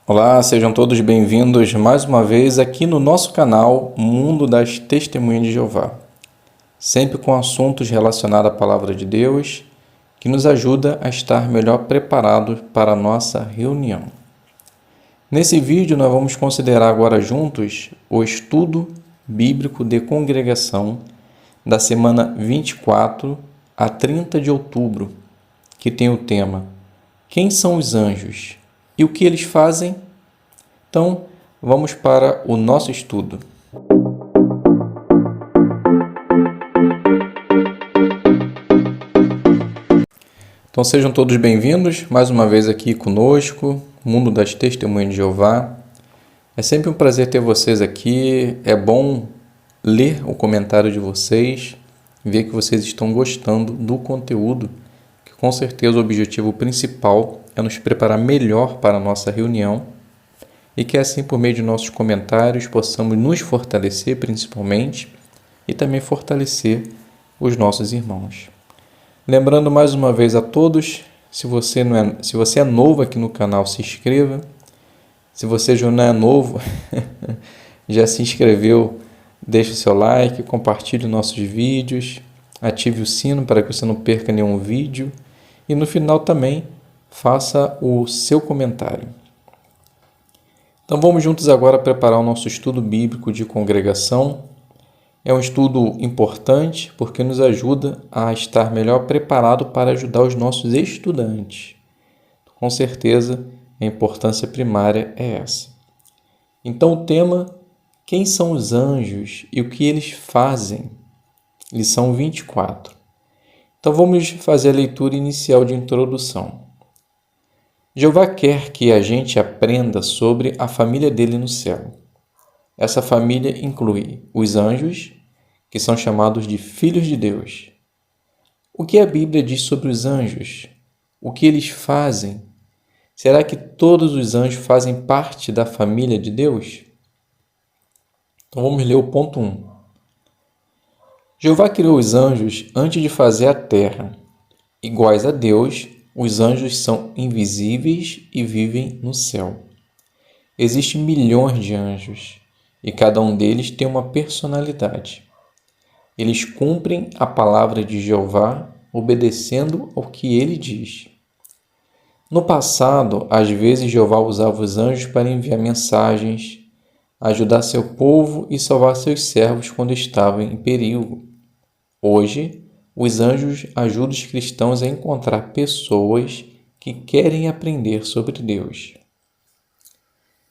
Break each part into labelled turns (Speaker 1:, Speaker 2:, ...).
Speaker 1: Olá, sejam todos bem-vindos mais uma vez aqui no nosso canal Mundo das Testemunhas de Jeová, sempre com assuntos relacionados à Palavra de Deus, que nos ajuda a estar melhor preparados para a nossa reunião. Nesse vídeo nós vamos considerar agora juntos o estudo bíblico de congregação da semana 24 a 30 de outubro, que tem o tema Quem são os anjos e o que eles fazem? Então, vamos para o nosso estudo. Então, sejam todos bem-vindos mais uma vez aqui conosco, Mundo das Testemunhas de Jeová. É sempre um prazer ter vocês aqui, é bom ler o comentário de vocês, ver que vocês estão gostando do conteúdo, que com certeza o objetivo principal é nos preparar melhor para a nossa reunião e que assim, por meio de nossos comentários, possamos nos fortalecer principalmente e também fortalecer os nossos irmãos. Lembrando mais uma vez a todos, se você é novo aqui no canal, se inscreva. Se você já não é novo, já se inscreveu, deixe o seu like, compartilhe nossos vídeos, ative o sino para que você não perca nenhum vídeo e no final também faça o seu comentário. Então vamos juntos agora preparar o nosso estudo bíblico de congregação. É um estudo importante porque nos ajuda a estar melhor preparado para ajudar os nossos estudantes. Com certeza, a importância primária é essa. Então o tema, quem são os anjos e o que eles fazem? Lição 24. Então vamos fazer a leitura inicial de introdução. Jeová quer que a gente aprenda sobre a família dele no céu. Essa família inclui os anjos, que são chamados de filhos de Deus. O que a Bíblia diz sobre os anjos? O que eles fazem? Será que todos os anjos fazem parte da família de Deus? Então vamos ler o ponto 1. Jeová criou os anjos antes de fazer a terra. Iguais a Deus, os anjos são invisíveis e vivem no céu. Existem milhões de anjos e cada um deles tem uma personalidade. Eles cumprem a palavra de Jeová, obedecendo ao que ele diz. No passado, às vezes Jeová usava os anjos para enviar mensagens, ajudar seu povo e salvar seus servos quando estavam em perigo. Hoje, os anjos ajudam os cristãos a encontrar pessoas que querem aprender sobre Deus.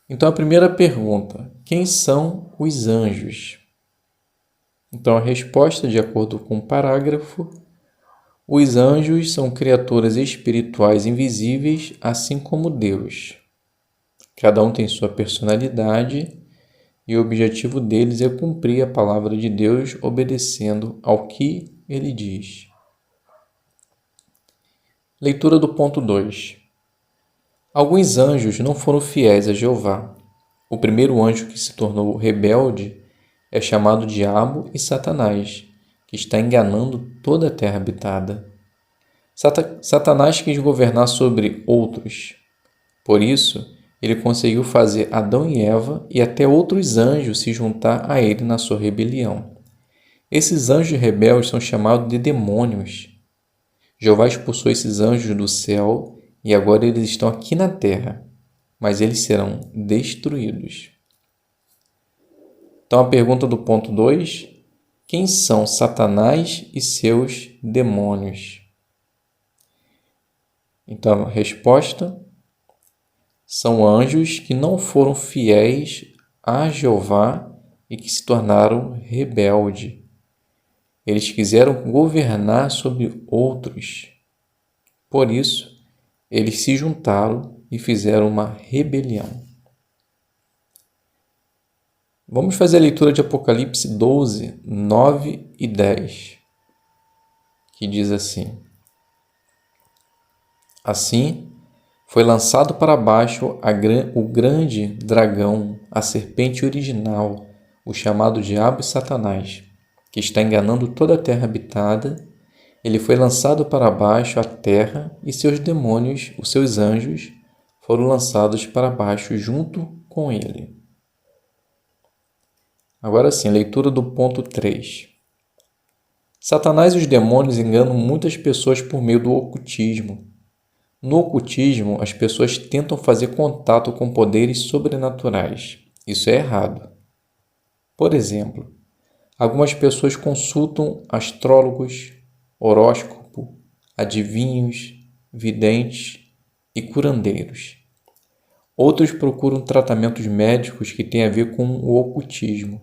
Speaker 1: Então, a primeira pergunta: quem são os anjos? Então, a resposta, de acordo com o parágrafo: os anjos são criaturas espirituais invisíveis, assim como Deus. Cada um tem sua personalidade e o objetivo deles é cumprir a palavra de Deus, obedecendo ao que ele diz. Leitura do ponto 2. Alguns anjos não foram fiéis a Jeová. O primeiro anjo que se tornou rebelde é chamado Diabo e Satanás, que está enganando toda a terra habitada. Satanás quis governar sobre outros. Por isso, ele conseguiu fazer Adão e Eva e até outros anjos se juntar a ele na sua rebelião. Esses anjos rebeldes são chamados de demônios. Jeová expulsou esses anjos do céu e agora eles estão aqui na terra, mas eles serão destruídos. Então a pergunta do ponto 2, quem são Satanás e seus demônios? Então a resposta: são anjos que não foram fiéis a Jeová e que se tornaram rebeldes. Eles quiseram governar sobre outros. Por isso, eles se juntaram e fizeram uma rebelião. Vamos fazer a leitura de Apocalipse 12, 9 e 10, que diz assim: Assim, foi lançado para baixo o grande dragão, a serpente original, o chamado Diabo e Satanás, que está enganando toda a terra habitada. Ele foi lançado para baixo a terra e seus demônios, os seus anjos, foram lançados para baixo junto com ele. Agora sim, leitura do ponto 3. Satanás e os demônios enganam muitas pessoas por meio do ocultismo. No ocultismo, as pessoas tentam fazer contato com poderes sobrenaturais. Isso é errado. Por exemplo, algumas pessoas consultam astrólogos, horóscopo, adivinhos, videntes e curandeiros. Outros procuram tratamentos médicos que têm a ver com o ocultismo.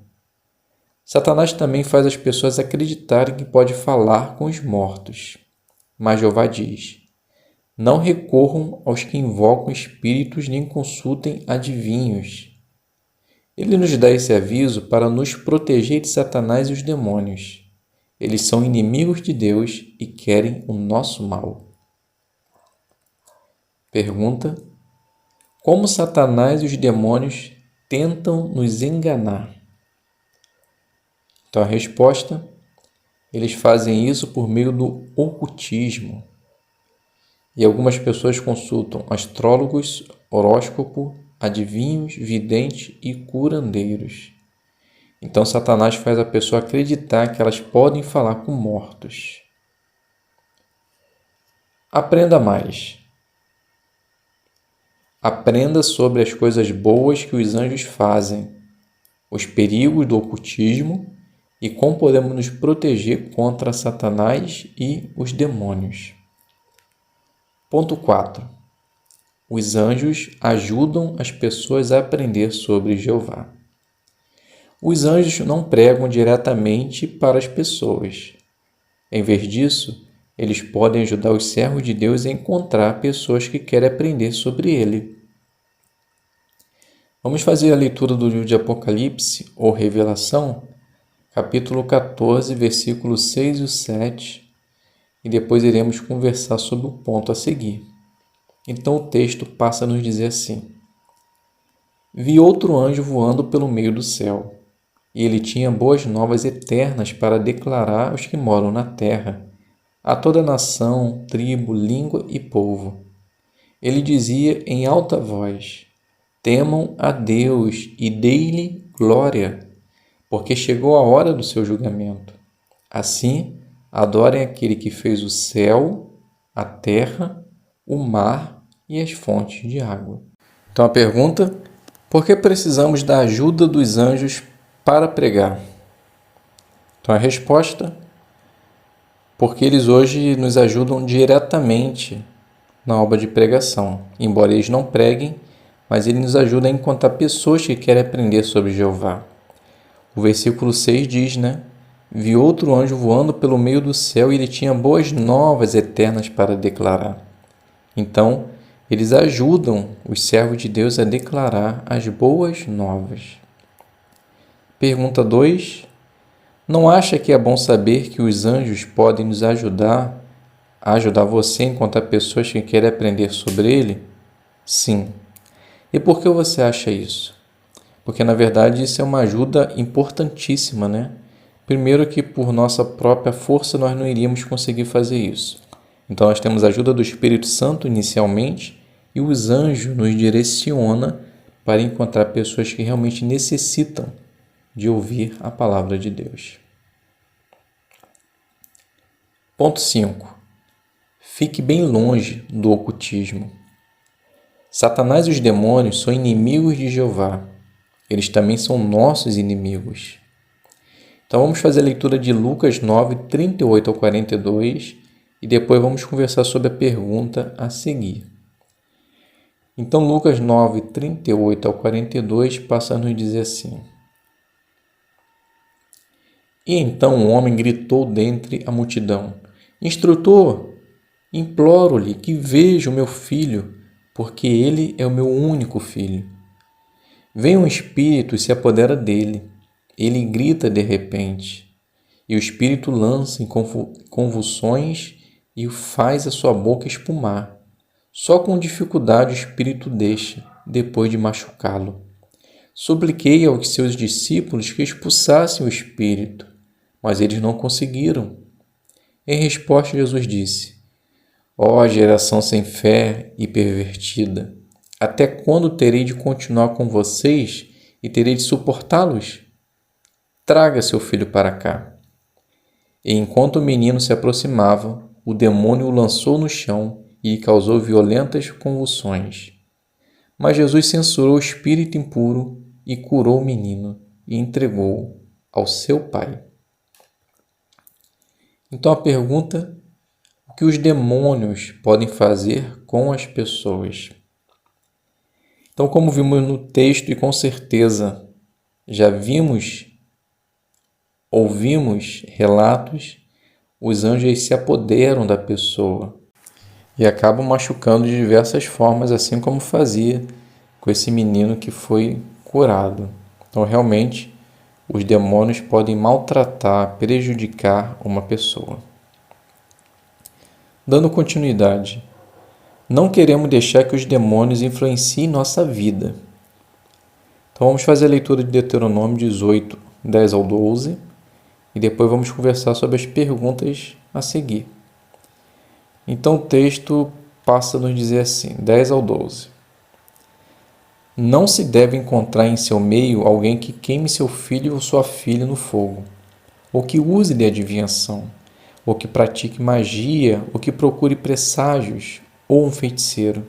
Speaker 1: Satanás também faz as pessoas acreditarem que pode falar com os mortos. Mas Jeová diz: não recorram aos que invocam espíritos nem consultem adivinhos. Ele nos dá esse aviso para nos proteger de Satanás e os demônios. Eles são inimigos de Deus e querem o nosso mal. Pergunta: como Satanás e os demônios tentam nos enganar? Então a resposta: eles fazem isso por meio do ocultismo. E algumas pessoas consultam astrólogos, horóscopo, adivinhos, videntes e curandeiros. Então Satanás faz a pessoa acreditar que elas podem falar com mortos. Aprenda mais. Aprenda sobre as coisas boas que os anjos fazem, os perigos do ocultismo e como podemos nos proteger contra Satanás e os demônios. Ponto 4. Os anjos ajudam as pessoas a aprender sobre Jeová. Os anjos não pregam diretamente para as pessoas. Em vez disso, eles podem ajudar os servos de Deus a encontrar pessoas que querem aprender sobre Ele. Vamos fazer a leitura do livro de Apocalipse, ou Revelação, capítulo 14, versículos 6 e 7, e depois iremos conversar sobre o ponto a seguir. Então o texto passa a nos dizer assim: vi outro anjo voando pelo meio do céu, e ele tinha boas novas eternas para declarar aos que moram na terra, a toda nação, tribo, língua e povo. Ele dizia em alta voz: temam a Deus e dê-lhe glória, porque chegou a hora do seu julgamento. Assim, adorem aquele que fez o céu, a terra, o mar e as fontes de água. Então a pergunta: por que precisamos da ajuda dos anjos para pregar? Então a resposta: porque eles hoje nos ajudam diretamente na obra de pregação. Embora eles não preguem, mas eles nos ajudam a encontrar pessoas que querem aprender sobre Jeová. O versículo 6 diz, vi outro anjo voando pelo meio do céu e ele tinha boas novas eternas para declarar. Então, eles ajudam os servos de Deus a declarar as boas novas. Pergunta 2. Não acha que é bom saber que os anjos podem nos ajudar a ajudar você a encontrar pessoas que querem aprender sobre ele? Sim. E por que você acha isso? Porque, na verdade, isso é uma ajuda importantíssima, Primeiro que por nossa própria força nós não iríamos conseguir fazer isso. Então nós temos a ajuda do Espírito Santo inicialmente e os anjos nos direciona para encontrar pessoas que realmente necessitam de ouvir a palavra de Deus. Ponto 5. Fique bem longe do ocultismo. Satanás e os demônios são inimigos de Jeová. Eles também são nossos inimigos. Então vamos fazer a leitura de Lucas 9, 38 ao 42 e depois vamos conversar sobre a pergunta a seguir. Então Lucas 9, 38 ao 42 passa a nos dizer assim: e então um homem gritou dentre a multidão: Instrutor, imploro-lhe que veja o meu filho, porque ele é o meu único filho. Vem um espírito e se apodera dele. Ele grita de repente, e o espírito lança em convulsões e faz a sua boca espumar. Só com dificuldade o espírito deixa, depois de machucá-lo. Supliquei aos seus discípulos que expulsassem o espírito, mas eles não conseguiram. Em resposta, Jesus disse: ó geração sem fé e pervertida, Até quando terei de continuar com vocês e terei de suportá-los? Traga seu filho para cá. E enquanto o menino se aproximava, o demônio o lançou no chão e lhe causou violentas convulsões. Mas Jesus censurou o espírito impuro e curou o menino e entregou-o ao seu pai. Então a pergunta: o que os demônios podem fazer com as pessoas? Então, como vimos no texto e com certeza já ouvimos relatos, os anjos se apoderam da pessoa e acabam machucando de diversas formas, assim como fazia com esse menino que foi curado. Então, realmente, os demônios podem maltratar, prejudicar uma pessoa. Dando continuidade, não queremos deixar que os demônios influenciem nossa vida. Então, vamos fazer a leitura de Deuteronômio 18, 10 ao 12, e depois vamos conversar sobre as perguntas a seguir. Então o texto passa a nos dizer assim, 10 ao 12. Não se deve encontrar em seu meio alguém que queime seu filho ou sua filha no fogo, ou que use de adivinhação, ou que pratique magia, ou que procure presságios, ou um feiticeiro,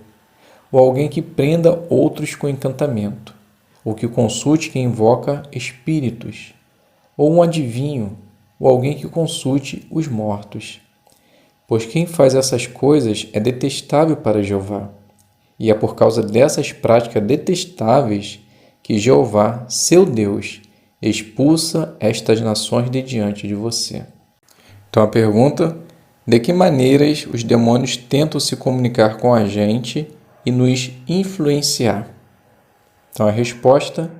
Speaker 1: ou alguém que prenda outros com encantamento, ou que consulte quem invoca espíritos, ou um adivinho, ou alguém que consulte os mortos. Pois quem faz essas coisas é detestável para Jeová, e é por causa dessas práticas detestáveis que Jeová, seu Deus, expulsa estas nações de diante de você. Então a pergunta: de que maneiras os demônios tentam se comunicar com a gente e nos influenciar? Então a resposta: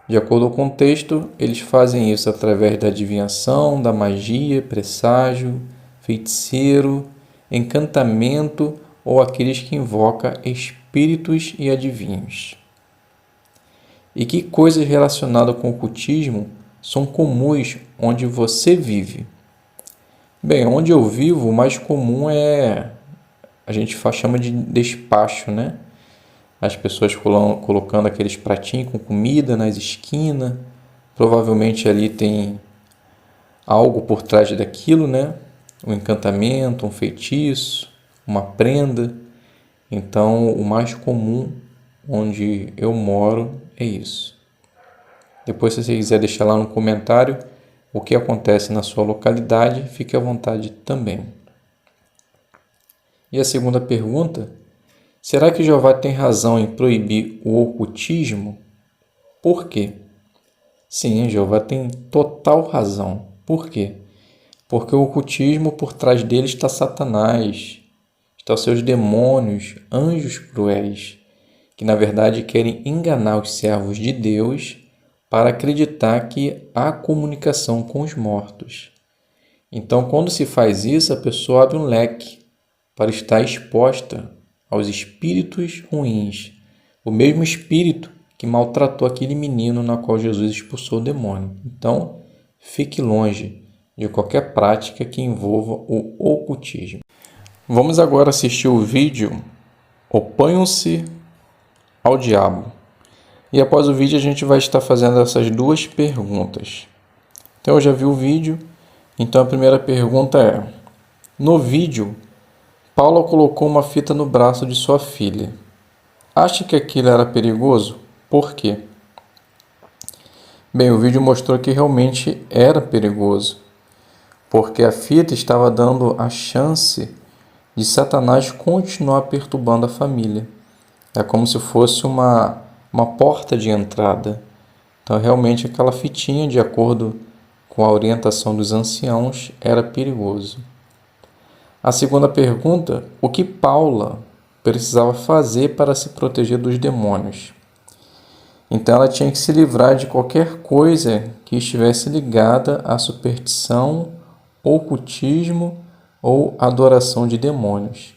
Speaker 1: de acordo com o texto, eles fazem isso através da adivinhação, da magia, presságio, feiticeiro, encantamento ou aqueles que invocam espíritos e adivinhos. E que coisas relacionadas com o ocultismo são comuns onde você vive? Bem, onde eu vivo, o mais comum a gente chama de despacho, né? As pessoas colocando aqueles pratinhos com comida nas esquinas. Provavelmente ali tem algo por trás daquilo, né? Um encantamento, um feitiço, uma prenda. Então, o mais comum onde eu moro é isso. Depois, se você quiser deixar lá no comentário o que acontece na sua localidade, fique à vontade também. E a segunda pergunta: será que Jeová tem razão em proibir o ocultismo? Por quê? Sim, Jeová tem total razão. Por quê? Porque o ocultismo, por trás dele está Satanás, estão seus demônios, anjos cruéis, que na verdade querem enganar os servos de Deus para acreditar que há comunicação com os mortos. Então, quando se faz isso, a pessoa abre um leque para estar exposta aos espíritos ruins, o mesmo espírito que maltratou aquele menino na qual Jesus expulsou o demônio. Então, fique longe de qualquer prática que envolva o ocultismo. Vamos agora assistir o vídeo Oponham-se ao Diabo. E após o vídeo a gente vai estar fazendo essas duas perguntas. Então eu já vi o vídeo, então a primeira pergunta é: no vídeo, Paula colocou uma fita no braço de sua filha. Acha que aquilo era perigoso? Por quê? Bem, o vídeo mostrou que realmente era perigoso, porque a fita estava dando a chance de Satanás continuar perturbando a família. É como se fosse uma porta de entrada. Então, realmente, aquela fitinha, de acordo com a orientação dos anciãos, era perigoso. A segunda pergunta: o que Paula precisava fazer para se proteger dos demônios? Então, ela tinha que se livrar de qualquer coisa que estivesse ligada à superstição, ocultismo ou adoração de demônios.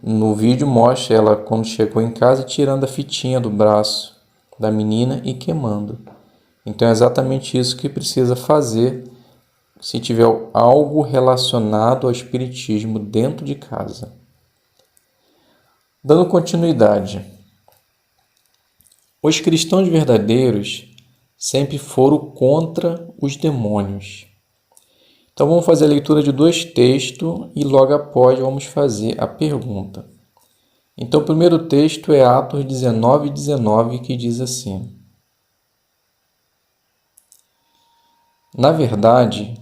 Speaker 1: No vídeo mostra ela, quando chegou em casa, tirando a fitinha do braço da menina e queimando. Então é exatamente isso que precisa fazer se tiver algo relacionado ao espiritismo dentro de casa. Dando continuidade, Os cristãos verdadeiros sempre foram contra os demônios. Então vamos fazer a leitura de 2 textos e logo após vamos fazer a pergunta. Então o primeiro texto é Atos 19:19, que diz assim: Na verdade,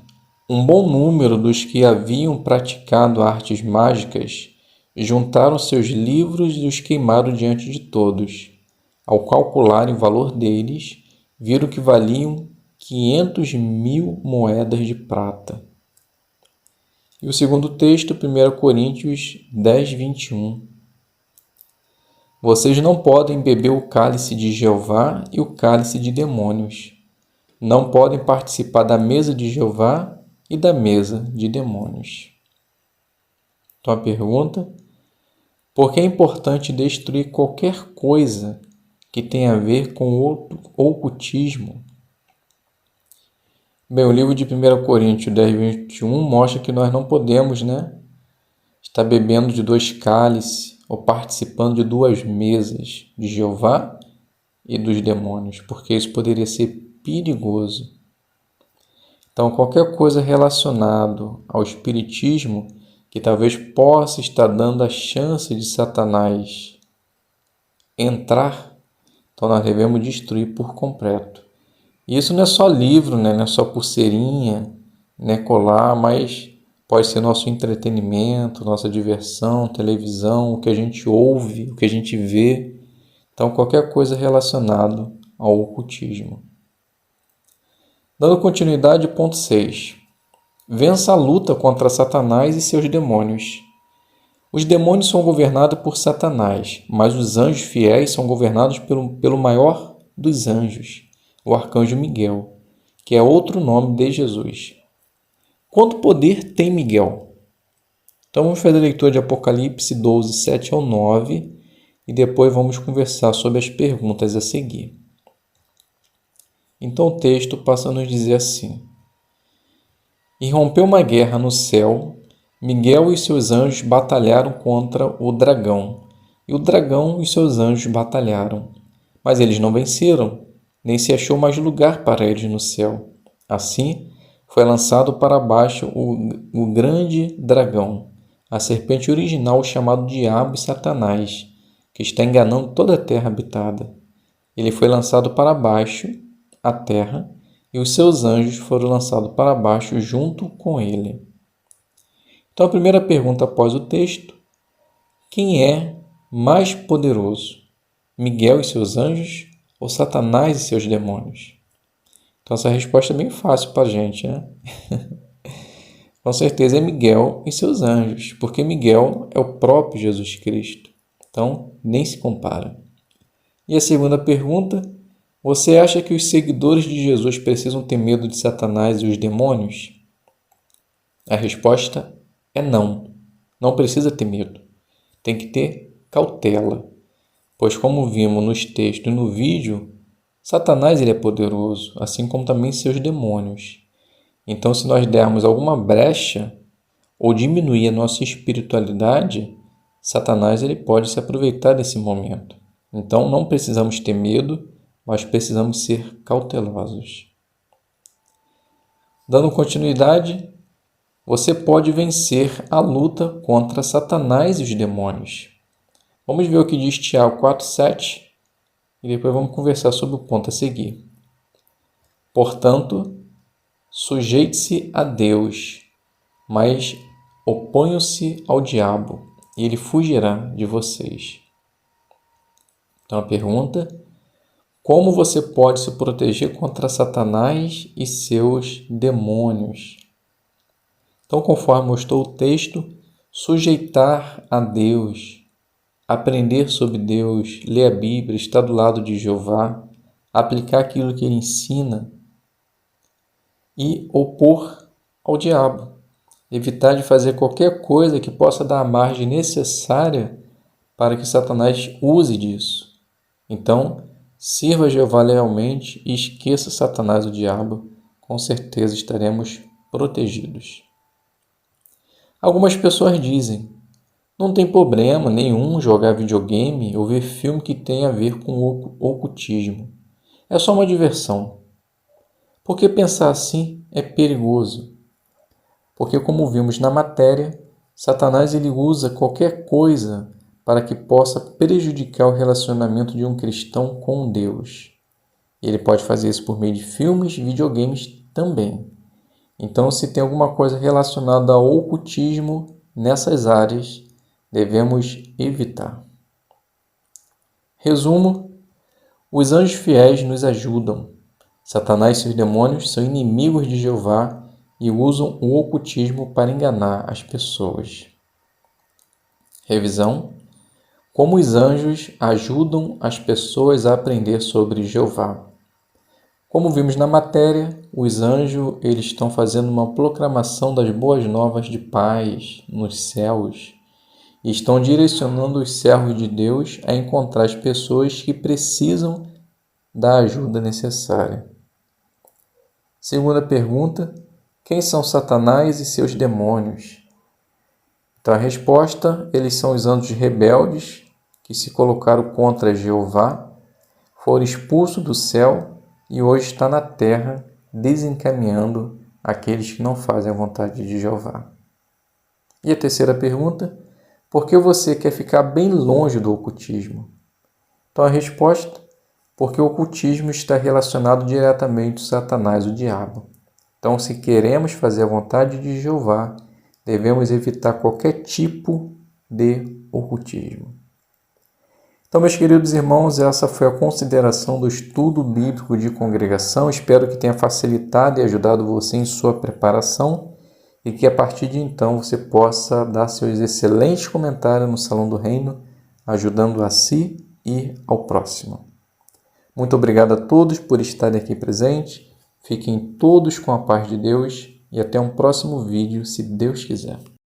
Speaker 1: um bom número dos que haviam praticado artes mágicas juntaram seus livros e os queimaram diante de todos. Ao calcularem o valor deles, viram que valiam 500.000 moedas de prata. E o segundo texto, 1 Coríntios 10:21. Vocês não podem beber o cálice de Jeová e o cálice de demônios. Não podem participar da mesa de Jeová e da mesa de demônios. Então a pergunta: por que é importante destruir qualquer coisa que tenha a ver com o ocultismo? Bem, o livro de 1 Coríntios 10:21 mostra que nós não podemos, estar bebendo de 2 cálices ou participando de 2 mesas de Jeová e dos demônios, porque isso poderia ser perigoso. Então, qualquer coisa relacionada ao espiritismo que talvez possa estar dando a chance de Satanás entrar, então nós devemos destruir por completo. E isso não é só livro, não é só pulseirinha, colar, mas pode ser nosso entretenimento, nossa diversão, televisão, o que a gente ouve, o que a gente vê. Então, qualquer coisa relacionada ao ocultismo. Dando continuidade, ponto 6. Vença a luta contra Satanás e seus demônios. Os demônios são governados por Satanás, mas os anjos fiéis são governados pelo maior dos anjos, o arcanjo Miguel, que é outro nome de Jesus. Quanto poder tem Miguel? Então vamos fazer a leitura de Apocalipse 12, 7 ao 9 e depois vamos conversar sobre as perguntas a seguir. Então o texto passa a nos dizer assim: E rompeu uma guerra no céu, Miguel e seus anjos batalharam contra o dragão, e o dragão e seus anjos batalharam. Mas eles não venceram, nem se achou mais lugar para eles no céu. Assim, foi lançado para baixo o grande dragão, a serpente original chamado Diabo e Satanás, que está enganando toda a terra habitada. Ele foi lançado para baixo, a terra, e os seus anjos foram lançados para baixo junto com ele. Então a primeira pergunta após o texto: quem é mais poderoso? Miguel e seus anjos ou Satanás e seus demônios? Então essa resposta é bem fácil para a gente, Com certeza é Miguel e seus anjos, porque Miguel é o próprio Jesus Cristo. Então nem se compara. E a segunda pergunta: você acha que os seguidores de Jesus precisam ter medo de Satanás e os demônios? A resposta é não. Não precisa ter medo. Tem que ter cautela. Pois como vimos nos textos e no vídeo, Satanás ele é poderoso, assim como também seus demônios. Então, se nós dermos alguma brecha ou diminuir a nossa espiritualidade, Satanás ele pode se aproveitar desse momento. Então, não precisamos ter medo, mas precisamos ser cautelosos. Dando continuidade, você pode vencer a luta contra Satanás e os demônios. Vamos ver o que diz Tiago 4,7 e depois vamos conversar sobre o ponto a seguir. Portanto, sujeite-se a Deus, mas oponham-se ao diabo e ele fugirá de vocês. Então a pergunta: como você pode se proteger contra Satanás e seus demônios? Então, conforme mostrou o texto, sujeitar a Deus, aprender sobre Deus, ler a Bíblia, estar do lado de Jeová, aplicar aquilo que ele ensina e opor ao diabo. Evitar de fazer qualquer coisa que possa dar a margem necessária para que Satanás use disso. Então, sirva a Jeová lealmente e esqueça Satanás e o diabo. Com certeza estaremos protegidos. Algumas pessoas dizem: Não tem problema nenhum jogar videogame ou ver filme que tenha a ver com o ocultismo. É só uma diversão. Porque pensar assim é perigoso. Porque, como vimos na matéria, Satanás ele usa qualquer coisa para que possa prejudicar o relacionamento de um cristão com Deus. Ele pode fazer isso por meio de filmes e videogames também. Então, se tem alguma coisa relacionada ao ocultismo nessas áreas, devemos evitar. Resumo: os anjos fiéis nos ajudam. Satanás e seus demônios são inimigos de Jeová e usam o ocultismo para enganar as pessoas. Revisão: como os anjos ajudam as pessoas a aprender sobre Jeová. Como vimos na matéria, os anjos eles estão fazendo uma proclamação das boas novas de paz nos céus e estão direcionando os servos de Deus a encontrar as pessoas que precisam da ajuda necessária. Segunda pergunta: quem são Satanás e seus demônios? Então a resposta: eles são os anjos rebeldes que se colocaram contra Jeová, foram expulsos do céu e hoje está na terra desencaminhando aqueles que não fazem a vontade de Jeová. E a terceira pergunta: por que você quer ficar bem longe do ocultismo? Então a resposta: porque o ocultismo está relacionado diretamente a Satanás, o diabo. Então, se queremos fazer a vontade de Jeová, devemos evitar qualquer tipo de ocultismo. Então, meus queridos irmãos, essa foi a consideração do estudo bíblico de congregação. Espero que tenha facilitado e ajudado você em sua preparação e que a partir de então você possa dar seus excelentes comentários no Salão do Reino, ajudando a si e ao próximo. Muito obrigado a todos por estarem aqui presentes. Fiquem todos com a paz de Deus e até um próximo vídeo, se Deus quiser.